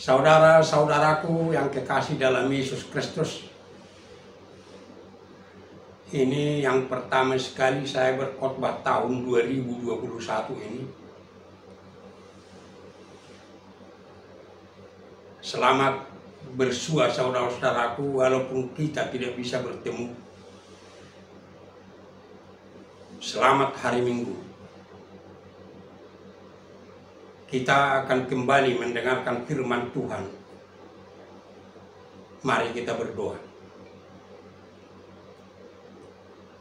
Saudara-saudaraku yang kekasih dalam Yesus Kristus, ini yang pertama sekali saya berkhotbah tahun 2021 ini. Selamat bersua saudara-saudaraku, walaupun kita tidak bisa bertemu. Selamat hari Minggu. Kita akan kembali mendengarkan firman Tuhan. Mari kita berdoa.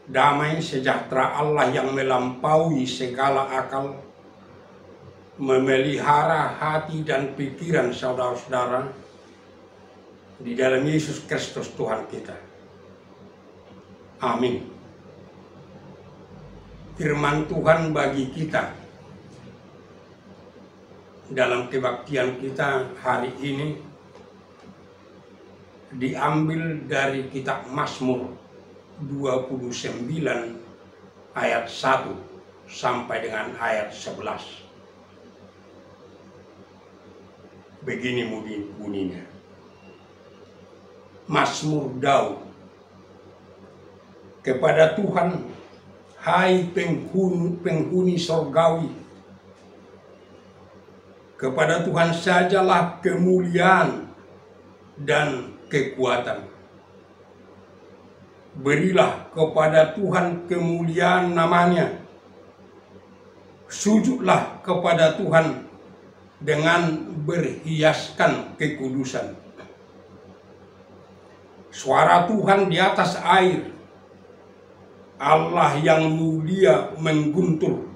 Damai sejahtera Allah yang melampaui segala akal, memelihara hati dan pikiran saudara-saudara di dalam Yesus Kristus Tuhan kita. Amin. Firman Tuhan bagi kita dalam kebaktian kita hari ini diambil dari kitab Mazmur 29 ayat 1 sampai dengan ayat 11. Begini bunyinya. Mazmur Daud. Kepada Tuhan, hai penghuni sorgawi, kepada Tuhan sajalah kemuliaan dan kekuatan. Berilah kepada Tuhan kemuliaan namanya. Sujudlah kepada Tuhan dengan berhiaskan kekudusan. Suara Tuhan di atas air. Allah yang mulia mengguntur.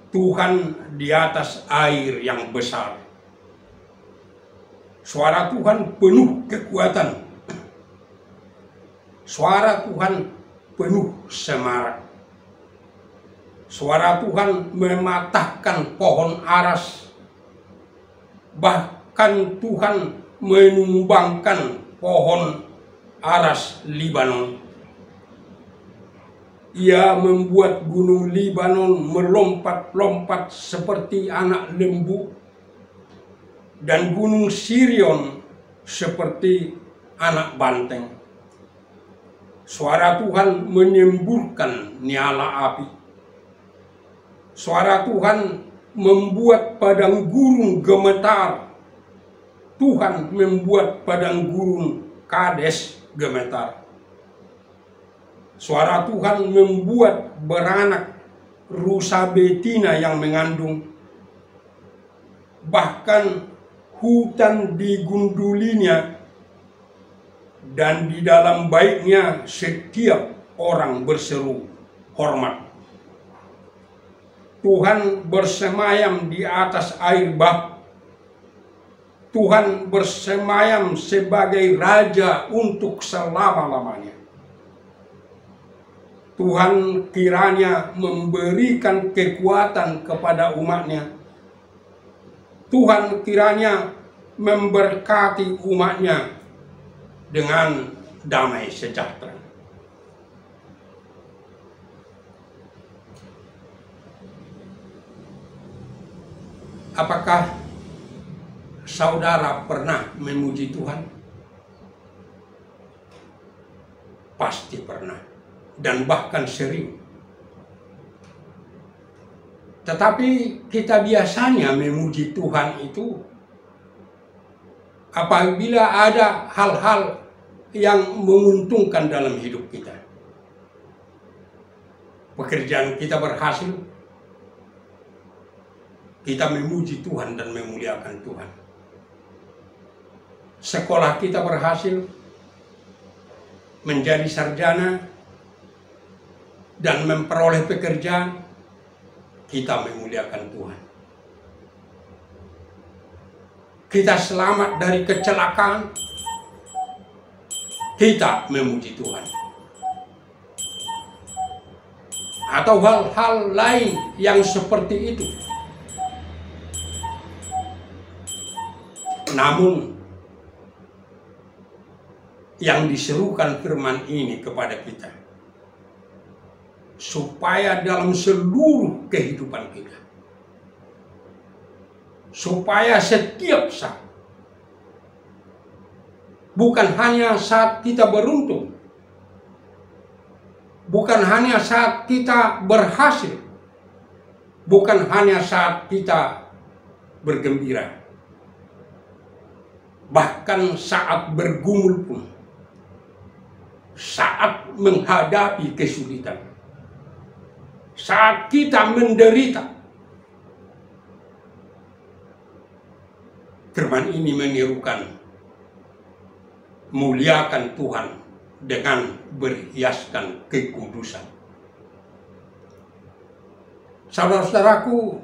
Tuhan di atas air yang besar. Suara Tuhan penuh kekuatan. Suara Tuhan penuh semarak. Suara Tuhan mematahkan pohon aras. Bahkan Tuhan menumbangkan pohon aras Libanon. Ia membuat gunung Libanon melompat-lompat seperti anak lembu, dan gunung Sirion seperti anak banteng. Suara Tuhan menyemburkan nyala api. Suara Tuhan membuat padang gurun gemetar. Tuhan membuat padang gurun Kades gemetar. Suara Tuhan membuat beranak rusa betina yang mengandung. Bahkan hutan digundulinya, dan di dalam baiknya setiap orang berseru hormat. Tuhan bersemayam di atas air bah. Tuhan bersemayam sebagai Raja untuk selama-lamanya. Tuhan kiranya memberikan kekuatan kepada umatnya. Tuhan kiranya memberkati umatnya dengan damai sejahtera. Apakah saudara pernah memuji Tuhan? Pasti pernah. Dan bahkan sering. Tetapi kita biasanya memuji Tuhan itu apabila ada hal-hal yang menguntungkan dalam hidup kita. Pekerjaan kita berhasil, kita memuji Tuhan dan memuliakan Tuhan. Sekolah kita berhasil, menjadi sarjana, dan memperoleh pekerjaan, kita memuliakan Tuhan. Kita selamat dari kecelakaan, kita memuji Tuhan. Atau hal-hal lain yang seperti itu. Namun, yang diserukan firman ini kepada kita, supaya dalam seluruh kehidupan kita supaya setiap saat, bukan hanya saat kita beruntung, bukan hanya saat kita berhasil, bukan hanya saat kita bergembira, bahkan saat bergumul pun, saat menghadapi kesulitan, saat kita menderita. Firman ini menyerukan, muliakan Tuhan dengan berhiaskan kekudusan. Saudara-saudaraku,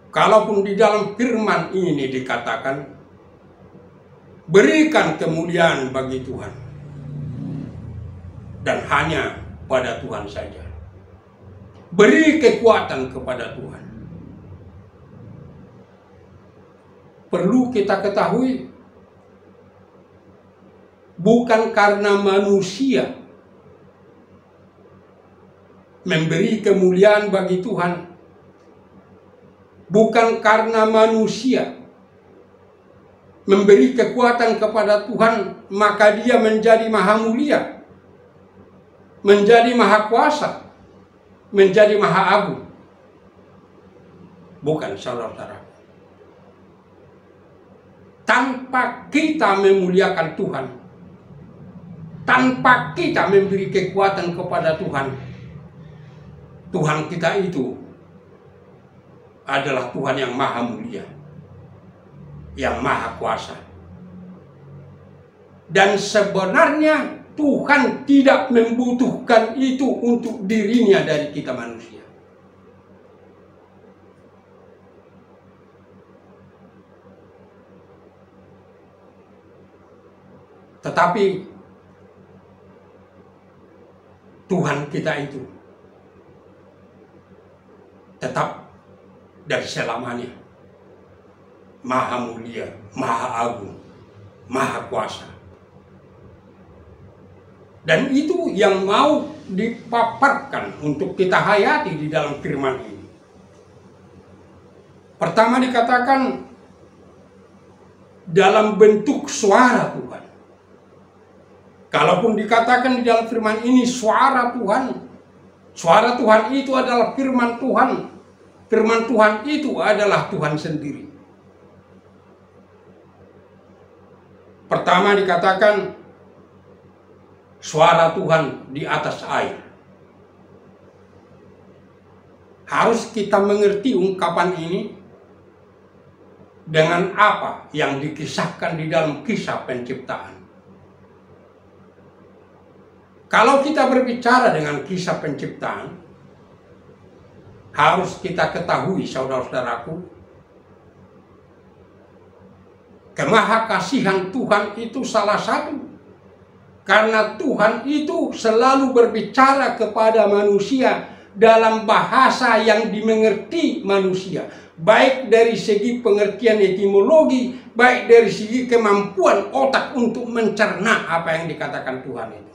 kalaupun di dalam firman ini dikatakan, berikan kemuliaan bagi Tuhan, dan hanya pada Tuhan saja. Beri kekuatan kepada Tuhan. Perlu kita ketahui, bukan karena manusia memberi kemuliaan bagi Tuhan, bukan karena manusia memberi kekuatan kepada Tuhan, maka dia menjadi maha mulia, menjadi maha kuasa, menjadi maha agung. Bukan, saudara-saudara. Tanpa kita memuliakan Tuhan, tanpa kita memberi kekuatan kepada Tuhan, Tuhan kita itu adalah Tuhan yang maha mulia, yang maha kuasa. Dan sebenarnya Tuhan tidak membutuhkan itu untuk dirinya dari kita manusia. Tetapi Tuhan kita itu tetap dan selamanya maha mulia, maha agung, maha kuasa. Dan itu yang mau dipaparkan untuk kita hayati di dalam firman ini. Pertama dikatakan dalam bentuk suara Tuhan. Kalaupun dikatakan di dalam firman ini suara Tuhan itu adalah firman Tuhan. Firman Tuhan itu adalah Tuhan sendiri. Pertama dikatakan suara Tuhan di atas air. Harus kita mengerti ungkapan ini dengan apa yang dikisahkan di dalam kisah penciptaan. Kalau kita berbicara dengan kisah penciptaan, harus kita ketahui, saudara-saudaraku, kemahakasihan Tuhan itu salah satu. Karena Tuhan itu selalu berbicara kepada manusia dalam bahasa yang dimengerti manusia. Baik dari segi pengertian etimologi, baik dari segi kemampuan otak untuk mencerna apa yang dikatakan Tuhan itu.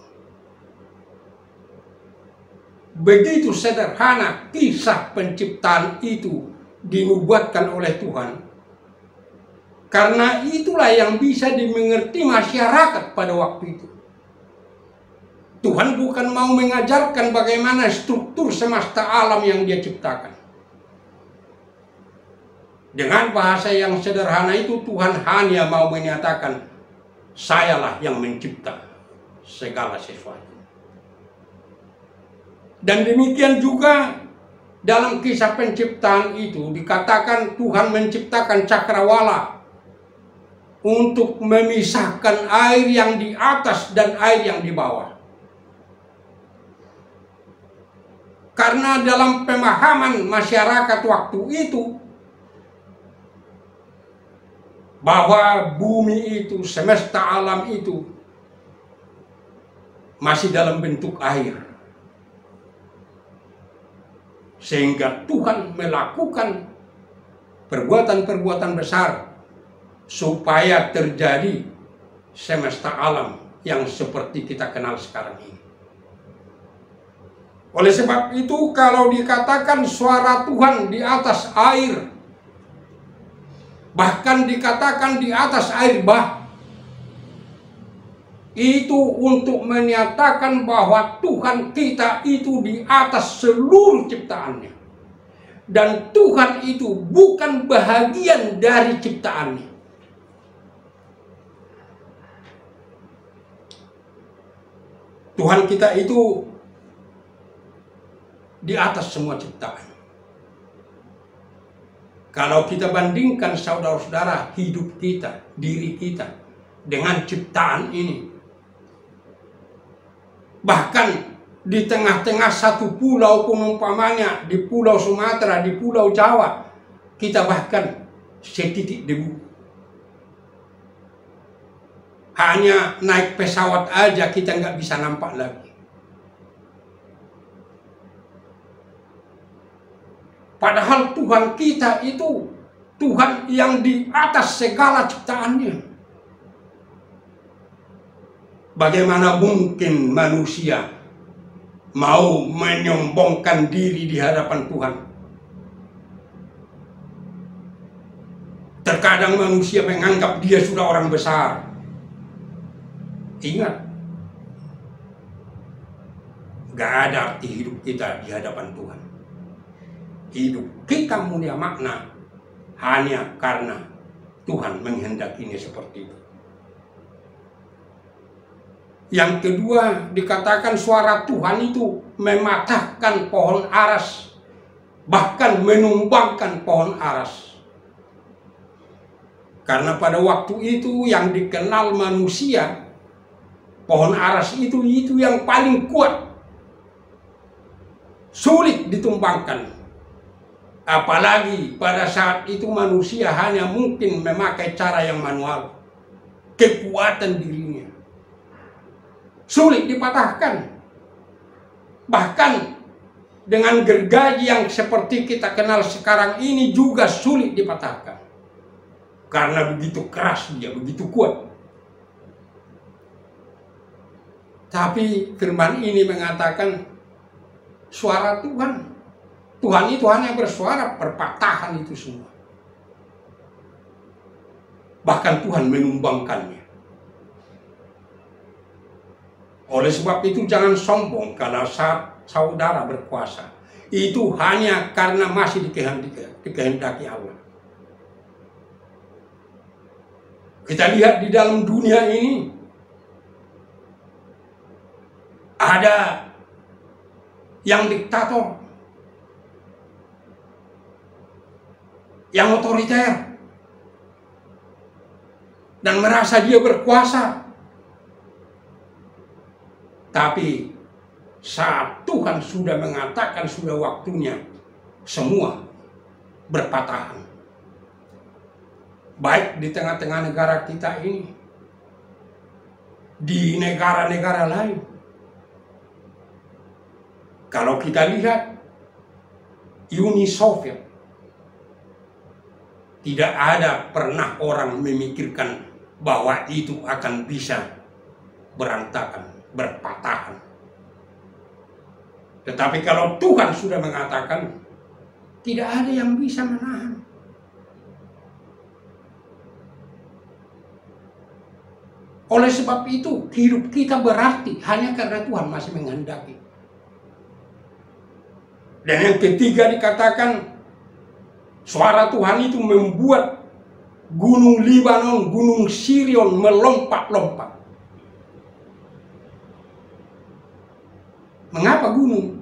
Begitu sederhana kisah penciptaan itu dinubuatkan oleh Tuhan. Karena itulah yang bisa dimengerti masyarakat pada waktu itu. Tuhan bukan mau mengajarkan bagaimana struktur semesta alam yang Dia ciptakan. Dengan bahasa yang sederhana itu Tuhan hanya mau menyatakan, sayalah yang mencipta segala sesuatu. Dan demikian juga dalam kisah penciptaan itu dikatakan Tuhan menciptakan cakrawala untuk memisahkan air yang di atas dan air yang di bawah. Karena dalam pemahaman masyarakat waktu itu bahwa bumi itu, semesta alam itu masih dalam bentuk air. Sehingga Tuhan melakukan perbuatan-perbuatan besar supaya terjadi semesta alam yang seperti kita kenal sekarang ini. Oleh sebab itu kalau dikatakan suara Tuhan di atas air, Bahkan dikatakan di atas air bah. Itu untuk menyatakan bahwa Tuhan kita itu di atas seluruh ciptaannya. Dan Tuhan itu bukan bahagian dari ciptaannya. Tuhan kita itu di atas semua ciptaan. Kalau kita bandingkan saudara-saudara hidup kita, diri kita dengan ciptaan ini. Bahkan di tengah-tengah satu pulau pun umpamanya, di Pulau Sumatera, di Pulau Jawa, kita bahkan setitik debu. Hanya naik pesawat aja kita nggak bisa nampak lagi. Padahal Tuhan kita itu Tuhan yang di atas segala ciptaannya. Bagaimana mungkin manusia mau menyombongkan diri di hadapan Tuhan? Terkadang manusia menganggap dia sudah orang besar. Ingat, gak ada arti hidup kita di hadapan Tuhan. Hidup kita mulia makna hanya karena Tuhan menghendakinya seperti itu. Yang kedua, dikatakan suara Tuhan itu mematahkan pohon aras, bahkan menumbangkan pohon aras. Karena pada waktu itu yang dikenal manusia, pohon aras itu yang paling kuat, sulit ditumbangkan. Apalagi pada saat itu manusia hanya mungkin memakai cara yang manual, kekuatan dirinya. Sulit dipatahkan. Bahkan dengan gergaji yang seperti kita kenal sekarang ini juga sulit dipatahkan. Karena begitu keras dia, begitu kuat. Tapi firman ini mengatakan suara Tuhan. Tuhan itu hanya bersuara, perpatahan itu semua. Bahkan Tuhan menumbangkannya. Oleh sebab itu jangan sombong kalau saudara berkuasa. Itu hanya karena masih dikehendaki Allah. Kita lihat di dalam dunia ini ada yang diktator, yang otoriter, dan merasa dia berkuasa. Tapi saat Tuhan sudah mengatakan sudah waktunya, semua berpatahan. Baik di tengah-tengah negara kita ini, di negara-negara lain. Kalau kita lihat Uni Soviet, tidak ada pernah orang memikirkan bahwa itu akan bisa berantakan, berpatahan. Tetapi kalau Tuhan sudah mengatakan, tidak ada yang bisa menahan. Oleh sebab itu, hidup kita berarti hanya karena Tuhan masih menghendaki. Dan yang ketiga dikatakan, suara Tuhan itu membuat gunung Libanon, gunung Sirion melompat-lompat. Mengapa gunung?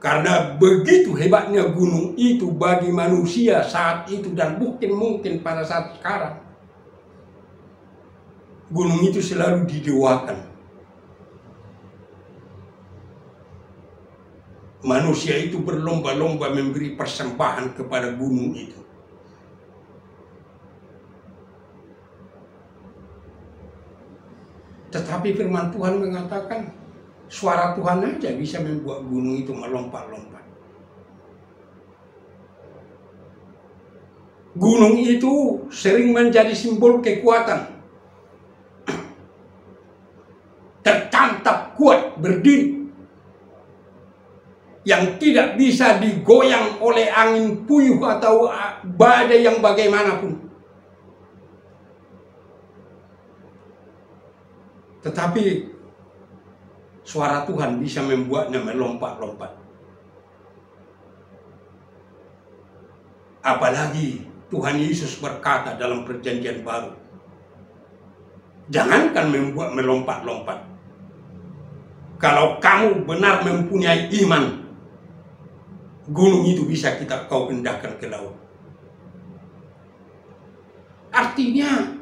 Karena begitu hebatnya gunung itu bagi manusia saat itu dan mungkin pada saat sekarang. Gunung itu selalu didewakan. Manusia itu berlomba-lomba memberi persembahan kepada gunung itu. Tetapi firman Tuhan mengatakan, suara Tuhan aja bisa membuat gunung itu melompat-lompat. Gunung itu sering menjadi simbol kekuatan. Tertantap kuat berdiri. yang tidak bisa digoyang oleh angin puyuh atau badai yang bagaimanapun. Tetapi suara Tuhan bisa membuatnya melompat-lompat. Apalagi Tuhan Yesus berkata dalam Perjanjian Baru, jangankan membuat melompat-lompat. Kalau kamu benar mempunyai iman, gunung itu bisa kau pindahkan ke laut. Artinya,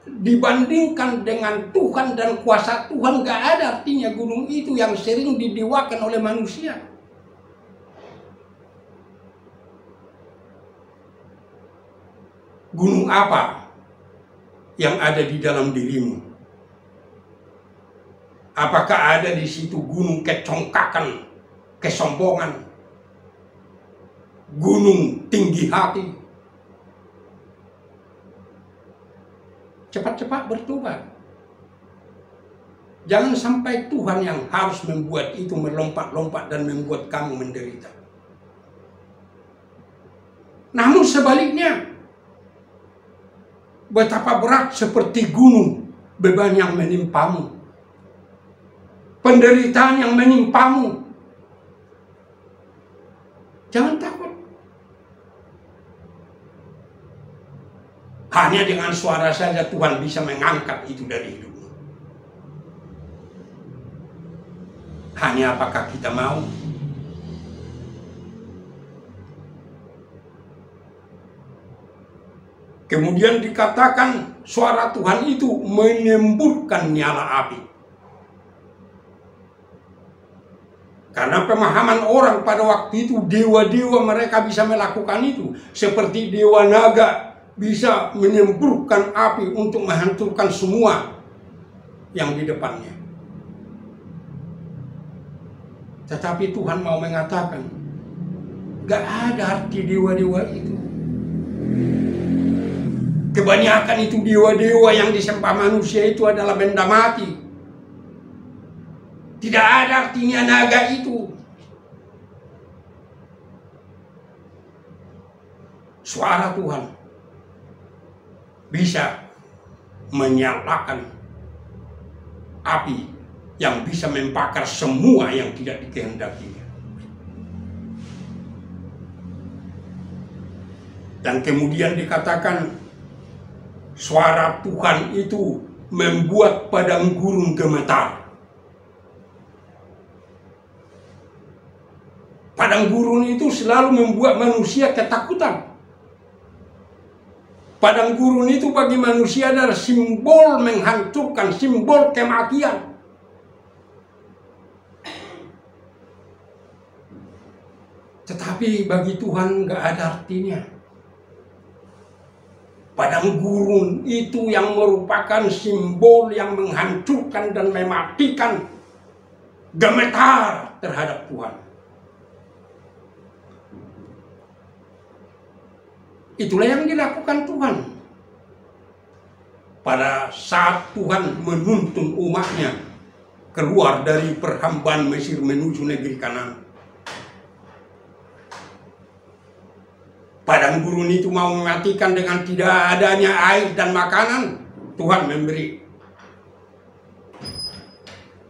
dibandingkan dengan Tuhan dan kuasa Tuhan, gak ada artinya gunung itu yang sering didewakan oleh manusia. Gunung apa yang ada di dalam dirimu? Apakah ada di situ gunung kecongkakan, kesombongan, gunung tinggi hati? Cepat-cepat bertobat. Jangan sampai Tuhan yang harus membuat itu melompat-lompat dan membuat kamu menderita. Namun sebaliknya, betapa berat seperti gunung beban yang menimpamu, penderitaan yang menimpamu. Jangan takut. Hanya dengan suara saja Tuhan bisa mengangkat itu dari hidupmu. Hanya apakah kita mau? Kemudian dikatakan suara Tuhan itu menyemburkan nyala api. Karena pemahaman orang pada waktu itu, dewa-dewa mereka bisa melakukan itu. Seperti dewa naga bisa menyemburkan api untuk menghancurkan semua yang di depannya. Tetapi Tuhan mau mengatakan, gak ada arti dewa-dewa itu. Kebanyakan itu dewa-dewa yang disembah manusia itu adalah benda mati. Tidak ada artinya naga itu. Suara Tuhan bisa menyalakan api yang bisa membakar semua yang tidak dikehendakinya. Dan kemudian dikatakan suara Tuhan itu membuat padang gurun gemetar. Padang gurun itu selalu membuat manusia ketakutan. Padang gurun itu bagi manusia adalah simbol menghancurkan, simbol kematian. Tetapi bagi Tuhan gak ada artinya. Padang gurun itu yang merupakan simbol yang menghancurkan dan mematikan, gemetar terhadap Tuhan. Itulah yang dilakukan Tuhan pada saat Tuhan menuntun umatnya keluar dari perhambaan Mesir menuju negeri Kanaan. Padang gurun itu mau mematikan dengan tidak adanya air dan makanan. Tuhan memberi.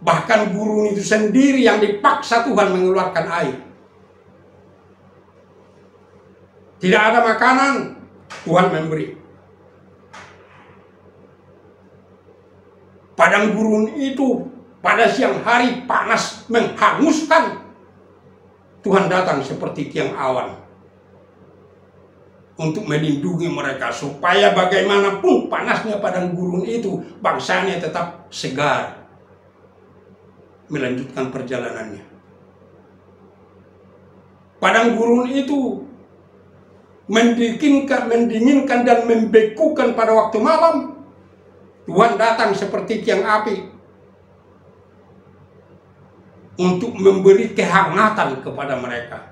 Bahkan gurun itu sendiri yang dipaksa Tuhan mengeluarkan air. Tidak ada makanan, Tuhan memberi. Padang gurun itu pada siang hari panas menghanguskan. Tuhan datang seperti tiang awan untuk melindungi mereka supaya bagaimanapun panasnya padang gurun itu, bangsanya tetap segar melanjutkan perjalanannya. Padang gurun itu mendinginkan dan membekukan pada waktu malam. Tuhan datang seperti tiang api untuk memberi kehangatan kepada mereka.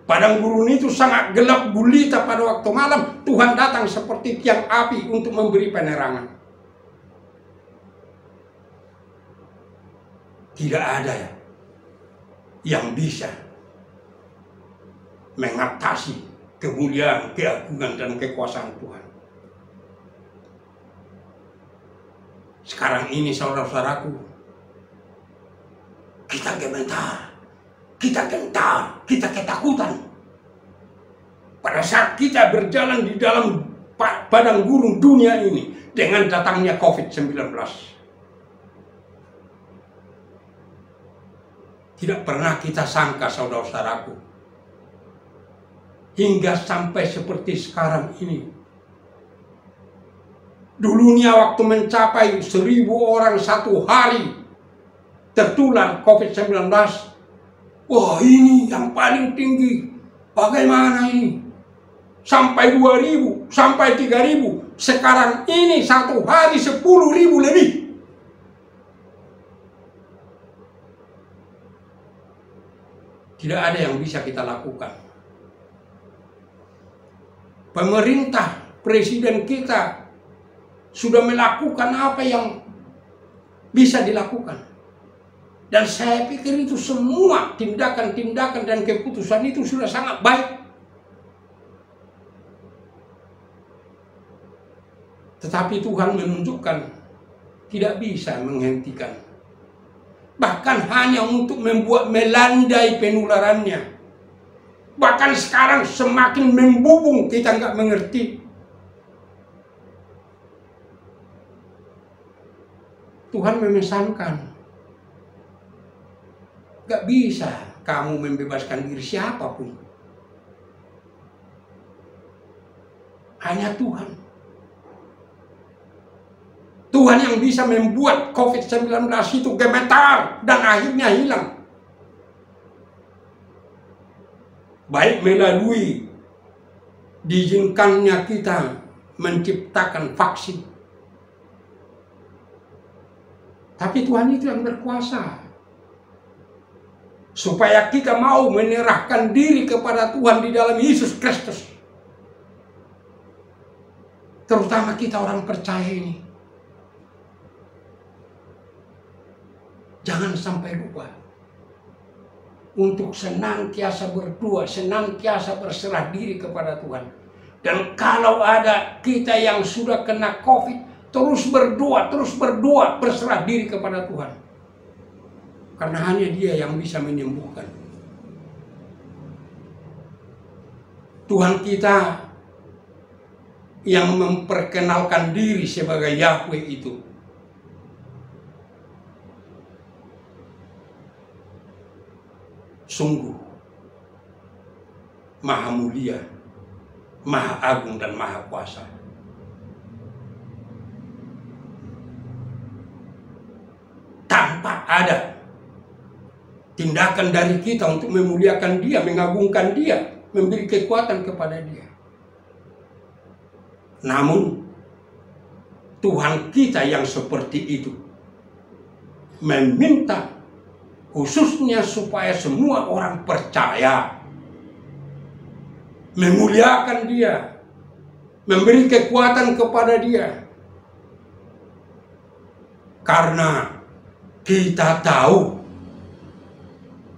Padang gurun itu sangat gelap gulita pada waktu malam. Tuhan datang seperti tiang api untuk memberi penerangan. Tidak ada ya yang bisa mengatasi kemuliaan, keagungan, dan kekuasaan Tuhan. Sekarang ini saudara-saudaraku, kita gemetar, kita gentar, kita ketakutan. Pada saat kita berjalan di dalam padang gurun dunia ini dengan datangnya COVID-19. Tidak pernah kita sangka, saudara-saudaraku, hingga sampai seperti sekarang ini. Dulunya waktu mencapai 1.000 orang satu hari tertular COVID-19. Wah, ini yang paling tinggi. Bagaimana ini? Sampai 2.000, sampai 3.000. Sekarang ini satu hari 10.000 lebih. Tidak ada yang bisa kita lakukan. Pemerintah, presiden kita sudah melakukan apa yang bisa dilakukan. Dan saya pikir itu semua tindakan-tindakan dan keputusan itu sudah sangat baik. Tetapi Tuhan menunjukkan tidak bisa menghentikan. Bahkan hanya untuk membuat melandai penularannya. Bahkan sekarang semakin membubung, kita nggak mengerti. Tuhan memesankan, gak bisa kamu membebaskan diri siapapun. Hanya Tuhan. Tuhan yang bisa membuat COVID-19 itu gemetar dan akhirnya hilang. Baik melalui diizinkannya kita menciptakan vaksin. Tapi Tuhan itu yang berkuasa. Supaya kita mau menyerahkan diri kepada Tuhan di dalam Yesus Kristus. Terutama kita orang percaya ini. Jangan sampai lupa untuk senantiasa berdoa, senantiasa berserah diri kepada Tuhan. Dan kalau ada kita yang sudah kena COVID, terus berdoa, berserah diri kepada Tuhan. Karena hanya Dia yang bisa menyembuhkan. Tuhan kita yang memperkenalkan diri sebagai Yahweh itu sungguh maha mulia, maha agung, dan maha kuasa. Tanpa ada tindakan dari kita untuk memuliakan Dia, mengagungkan Dia, memberi kekuatan kepada Dia. Namun Tuhan kita yang seperti itu meminta khususnya supaya semua orang percaya, memuliakan Dia, memberi kekuatan kepada Dia. Karena kita tahu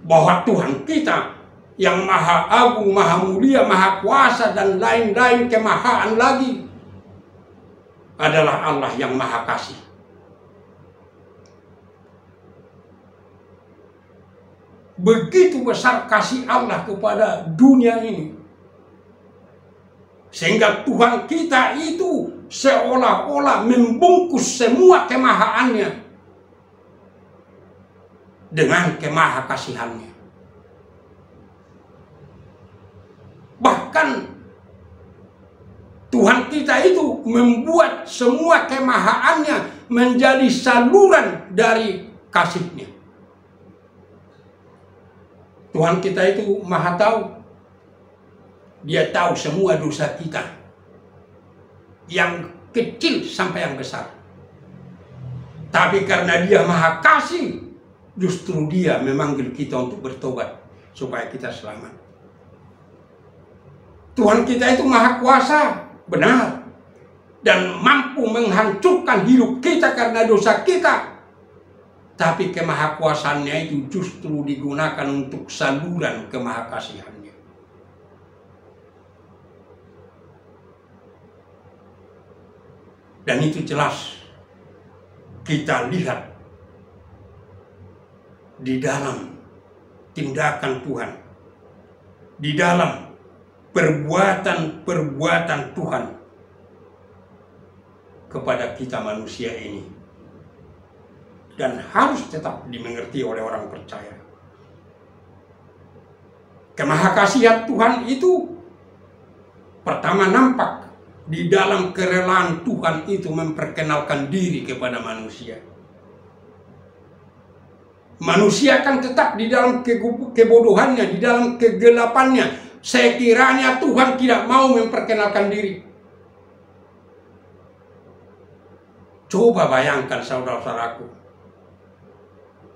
bahwa Tuhan kita yang maha agung, maha mulia, maha kuasa, dan lain-lain kemahaan lagi adalah Allah yang maha kasih. Begitu besar kasih Allah kepada dunia ini, sehingga Tuhan kita itu seolah-olah membungkus semua kemahaannya dengan kemahakasihannya. Bahkan Tuhan kita itu membuat semua kemahaannya menjadi saluran dari kasih-Nya. Tuhan kita itu maha tahu. Dia tahu semua dosa kita, yang kecil sampai yang besar. Tapi karena Dia maha kasih, justru Dia memanggil kita untuk bertobat supaya kita selamat. Tuhan kita itu maha kuasa, benar, dan mampu menghancurkan hidup kita karena dosa kita. Tapi kemahakuasaannya itu justru digunakan untuk saluran kemahakasihannya. Dan itu jelas kita lihat di dalam tindakan Tuhan, di dalam perbuatan-perbuatan Tuhan kepada kita manusia ini. Dan harus tetap dimengerti oleh orang percaya. Kemahakasihan Tuhan itu pertama nampak di dalam kerelaan Tuhan itu memperkenalkan diri kepada manusia. Manusia akan tetap di dalam kebodohannya, di dalam kegelapannya. Sekiranya Tuhan tidak mau memperkenalkan diri. Coba bayangkan saudara-saudaraku,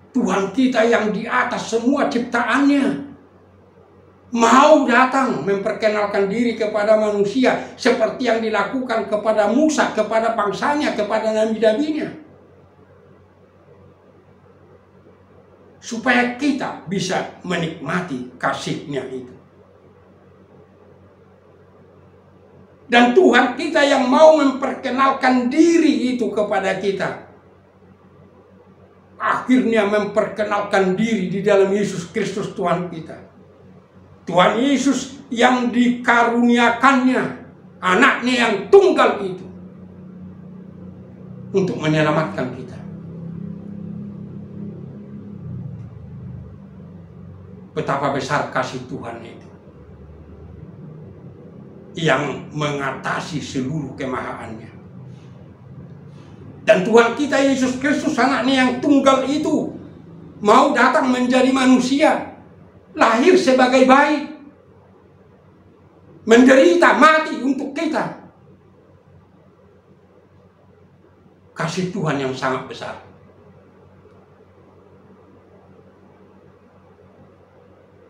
Tuhan kita yang di atas semua ciptaannya mau datang memperkenalkan diri kepada manusia seperti yang dilakukan kepada Musa, kepada bangsanya, kepada nabi-nabinya, supaya kita bisa menikmati kasih-Nya itu. Dan Tuhan kita yang mau memperkenalkan diri itu kepada kita, akhirnya memperkenalkan diri di dalam Yesus Kristus Tuhan kita. Tuhan Yesus yang dikaruniakannya anaknya yang tunggal itu untuk menyelamatkan kita. Betapa besar kasih Tuhan itu, yang mengatasi seluruh kemahaannya. Dan Tuhan kita Yesus Kristus anaknya yang tunggal itu mau datang menjadi manusia, lahir sebagai bayi, menderita, mati untuk kita. Kasih Tuhan yang sangat besar.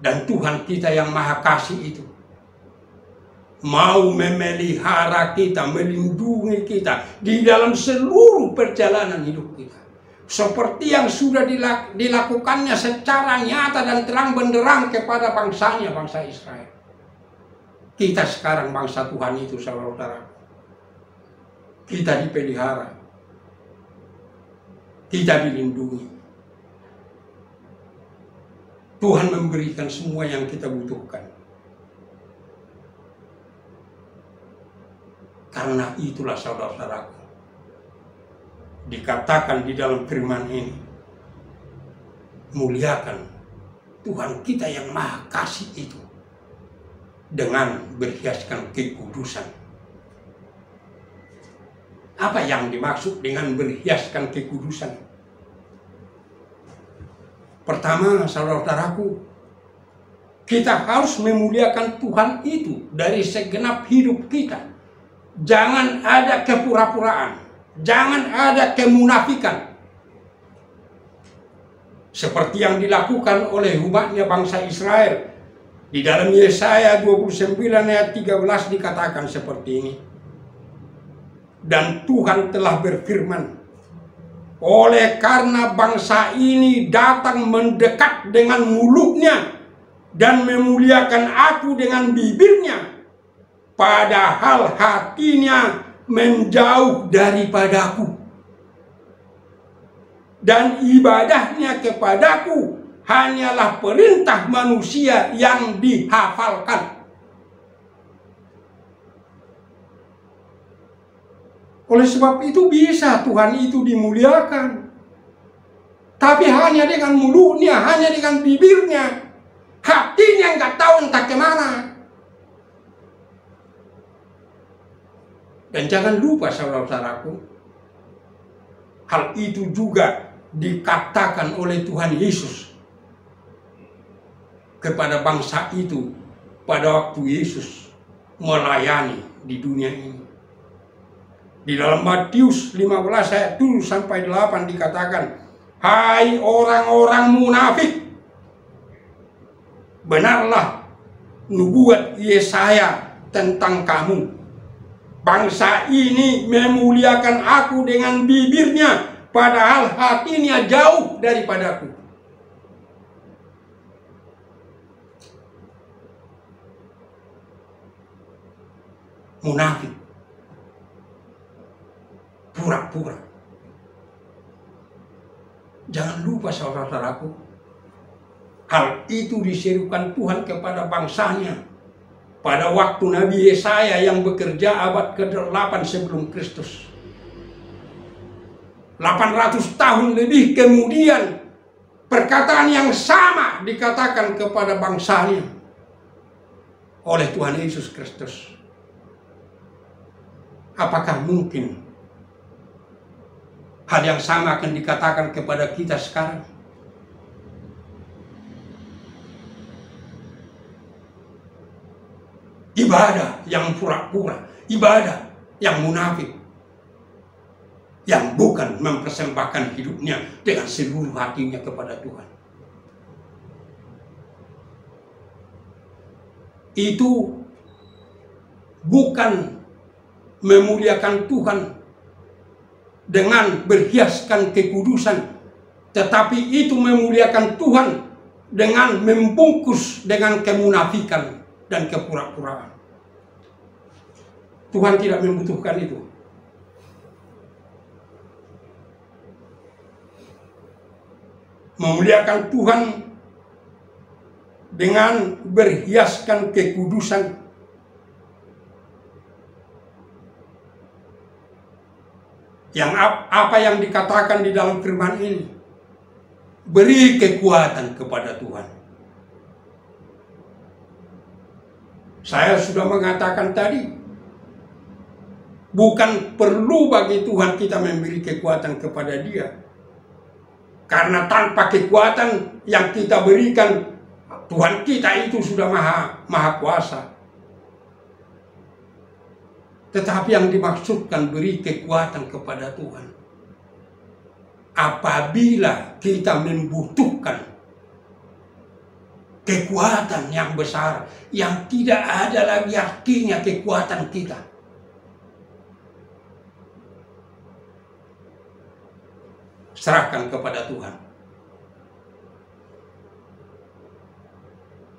Dan Tuhan kita yang maha kasih itu mau memelihara kita, melindungi kita di dalam seluruh perjalanan hidup kita. Seperti yang sudah dilakukannya secara nyata dan terang benderang kepada bangsanya, bangsa Israel. Kita sekarang bangsa Tuhan itu, saudara-saudara, kita dipelihara, kita dilindungi. Tuhan memberikan semua yang kita butuhkan. Karena itulah saudara-saudaraku, dikatakan di dalam firman ini, muliakan Tuhan kita yang maha kasih itu dengan berhiaskan kekudusan. Apa yang dimaksud dengan berhiaskan kekudusan? Pertama, saudara-saudaraku, kita harus memuliakan Tuhan itu dari segenap hidup kita. Jangan ada kepura-puraan, jangan ada kemunafikan. Seperti yang dilakukan oleh umatnya bangsa Israel. Di dalam Yesaya 29 ayat 13 dikatakan seperti ini. Dan Tuhan telah berfirman, oleh karena bangsa ini datang mendekat dengan mulutnya dan memuliakan aku dengan bibirnya, padahal hatinya menjauh daripadaku, dan ibadahnya kepadaku hanyalah perintah manusia yang dihafalkan. Oleh sebab itu bisa Tuhan itu dimuliakan, tapi hanya dengan mulutnya, hanya dengan bibirnya. Hatinya nggak tahu entah kemana. Dan jangan lupa saudara-saudaraku, hal itu juga dikatakan oleh Tuhan Yesus kepada bangsa itu pada waktu Yesus melayani di dunia ini. Di dalam Matius 15 ayat 7 sampai 8 dikatakan, hai orang-orang munafik, benarlah nubuat Yesaya tentang kamu. Bangsa ini memuliakan aku dengan bibirnya, padahal hatinya jauh daripadaku. Munafik, pura-pura. Jangan lupa saudara-saudaraku, hal itu diserukan Tuhan kepada bangsanya pada waktu Nabi Yesaya yang bekerja abad ke-8 sebelum Kristus. 800 tahun lebih kemudian, perkataan yang sama dikatakan kepada bangsanya oleh Tuhan Yesus Kristus. Apakah mungkin hal yang sama akan dikatakan kepada kita sekarang? Ibadah yang pura-pura, ibadah yang munafik, yang bukan mempersembahkan hidupnya dengan seluruh hatinya kepada Tuhan. Itu bukan memuliakan Tuhan dengan berhiaskan kekudusan, tetapi itu memuliakan Tuhan dengan membungkus dengan kemunafikan dan kepura-puraan. Tuhan tidak membutuhkan itu. Memuliakan Tuhan dengan berhiaskan kekudusan, yang apa yang dikatakan di dalam firman ini, beri kekuatan kepada Tuhan. Saya sudah mengatakan tadi, bukan perlu bagi Tuhan kita memberi kekuatan kepada Dia, karena tanpa kekuatan yang kita berikan, Tuhan kita itu sudah maha kuasa. Tetapi yang dimaksudkan beri kekuatan kepada Tuhan, apabila kita membutuhkan kekuatan yang besar, yang tidak ada lagi artinya kekuatan kita. Serahkan kepada Tuhan.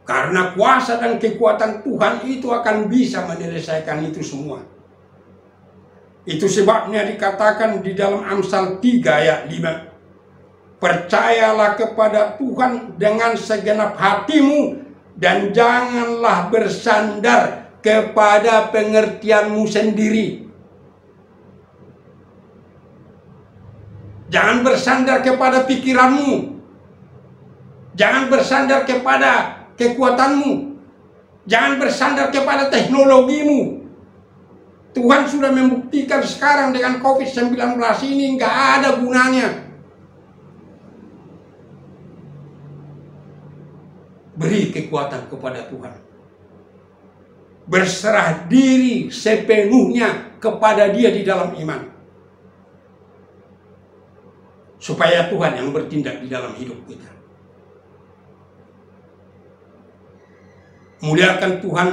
Karena kuasa dan kekuatan Tuhan itu akan bisa menyelesaikan itu semua. Itu sebabnya dikatakan di dalam Amsal 3 ayat 5. Percayalah kepada Tuhan dengan segenap hatimu dan janganlah bersandar kepada pengertianmu sendiri. Jangan bersandar kepada pikiranmu. Jangan bersandar kepada kekuatanmu. Jangan bersandar kepada teknologimu. Tuhan sudah membuktikan sekarang dengan COVID-19 ini nggak ada gunanya. Beri kekuatan kepada Tuhan. Berserah diri sepenuhnya kepada Dia di dalam iman. Supaya Tuhan yang bertindak di dalam hidup kita. Muliakan Tuhan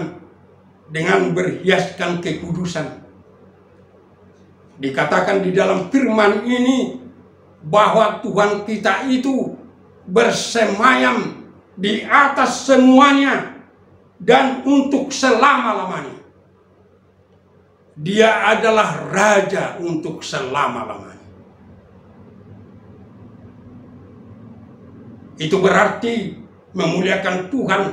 dengan berhiaskan kekudusan. Dikatakan di dalam firman ini bahwa Tuhan kita itu bersemayam di atas semuanya dan untuk selama-lamanya. Dia adalah Raja untuk selama-lamanya. Itu berarti memuliakan Tuhan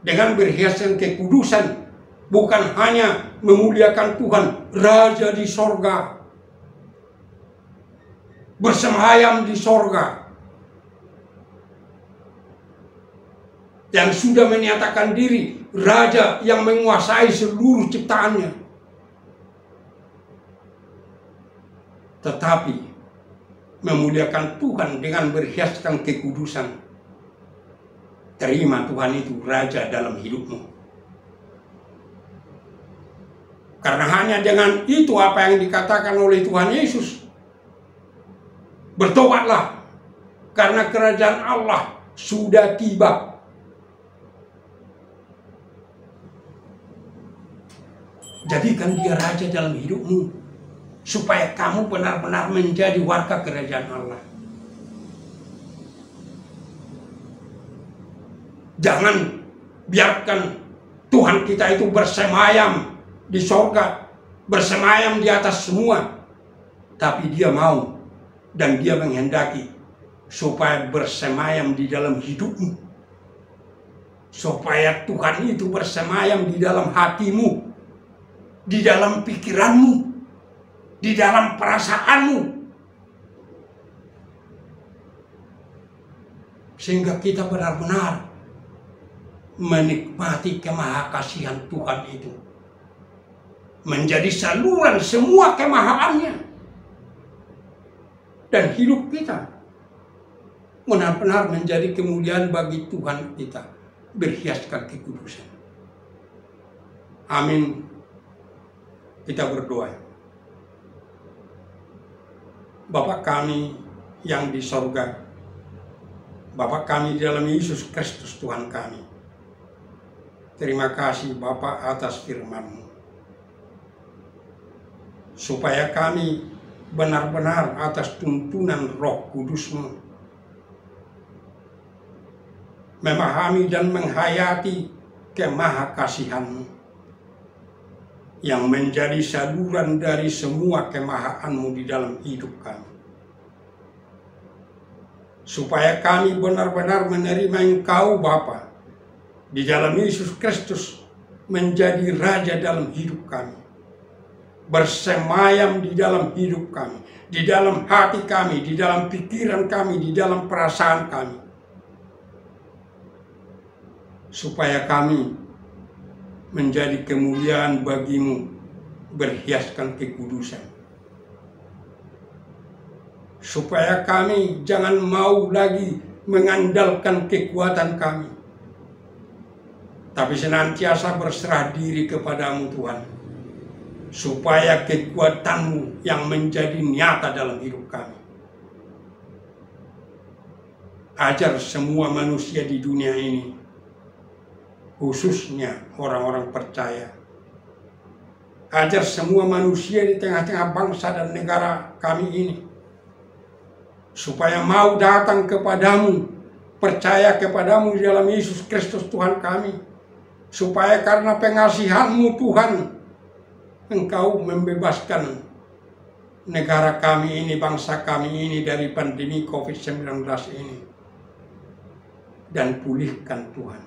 dengan berhiaskan kekudusan bukan hanya memuliakan Tuhan, Raja di sorga, bersemayam di sorga, yang sudah menyatakan diri Raja yang menguasai seluruh ciptaannya. Tetapi memuliakan Tuhan dengan berhiaskan kekudusan. Terima Tuhan itu Raja dalam hidupmu. Karena hanya dengan itu apa yang dikatakan oleh Tuhan Yesus. Bertobatlah, karena kerajaan Allah sudah tiba. Jadikan Dia Raja dalam hidupmu. supaya kamu benar-benar menjadi warga kerajaan Allah. Jangan biarkan Tuhan kita itu bersemayam di sorga, bersemayam di atas semua. Tapi Dia mau dan Dia menghendaki supaya bersemayam di dalam hidupmu. Supaya Tuhan itu bersemayam di dalam hatimu, di dalam pikiranmu, di dalam perasaanmu. Sehingga kita benar-benar menikmati kemahakasihan Tuhan itu. Menjadi saluran semua kemahaannya. Dan hidup kita benar-benar menjadi kemuliaan bagi Tuhan kita, berhiaskan kekudusan. Amin. Kita berdoa. Bapa kami yang di sorga, Bapa kami di dalam Yesus Kristus Tuhan kami, terima kasih Bapa atas firman-Mu, supaya kami benar-benar atas tuntunan Roh Kudus-Mu memahami dan menghayati kemahakasihan-Mu yang menjadi saluran dari semua kemahaan-Mu di dalam hidup kami. Supaya kami benar-benar menerima Engkau Bapa di dalam Yesus Kristus menjadi Raja dalam hidup kami. Bersemayam di dalam hidup kami, di dalam hati kami, di dalam pikiran kami, di dalam perasaan kami. Supaya kami menjadi kemuliaan bagi-Mu, berhiaskan kekudusan. Supaya kami jangan mau lagi mengandalkan kekuatan kami, tapi senantiasa berserah diri kepada-Mu Tuhan. Supaya kekuatan-Mu yang menjadi nyata dalam hidup kami. Ajar semua manusia di dunia ini, khususnya orang-orang percaya. Ajar semua manusia di tengah-tengah bangsa dan negara kami ini, supaya mau datang kepada-Mu, percaya kepada-Mu di dalam Yesus Kristus Tuhan kami. Supaya karena pengasihan-Mu Tuhan, Engkau membebaskan negara kami ini, bangsa kami ini dari pandemi COVID-19 ini. Dan pulihkan Tuhan.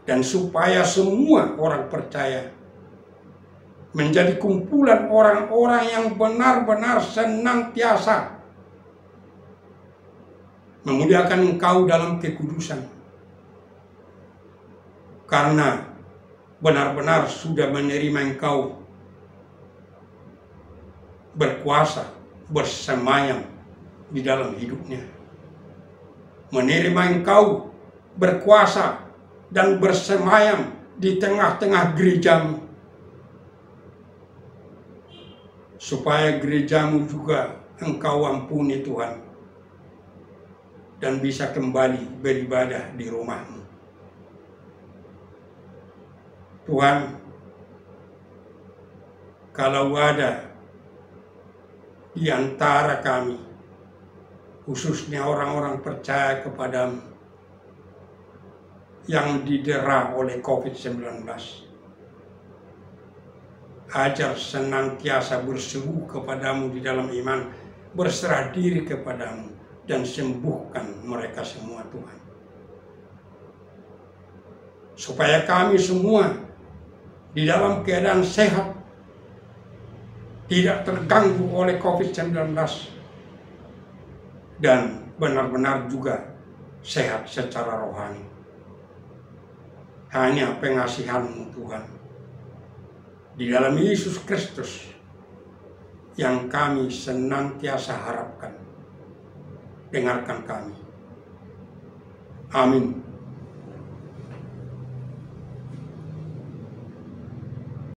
Dan supaya semua orang percaya menjadi kumpulan orang-orang yang benar-benar senantiasa memuliakan Engkau dalam kekudusan. Karena benar-benar sudah menerima Engkau berkuasa, bersemayam di dalam hidupnya. Menerima Engkau berkuasa dan bersemayam di tengah-tengah gereja-Mu. Supaya gereja-Mu juga Engkau ampuni Tuhan. Dan bisa kembali beribadah di rumah-Mu. Tuhan, kalau ada di antara kami, khususnya orang-orang percaya kepada-Mu, yang didera oleh COVID-19, ajar senantiasa berseru kepada-Mu di dalam iman, berserah diri kepada-Mu, dan sembuhkan mereka semua Tuhan. Supaya kami semua di dalam keadaan sehat, tidak terganggu oleh COVID-19, dan benar-benar juga sehat secara rohani. Hanya pengasihan-Mu Tuhan di dalam Yesus Kristus yang kami senantiasa harapkan. Dengarkan kami. Amin.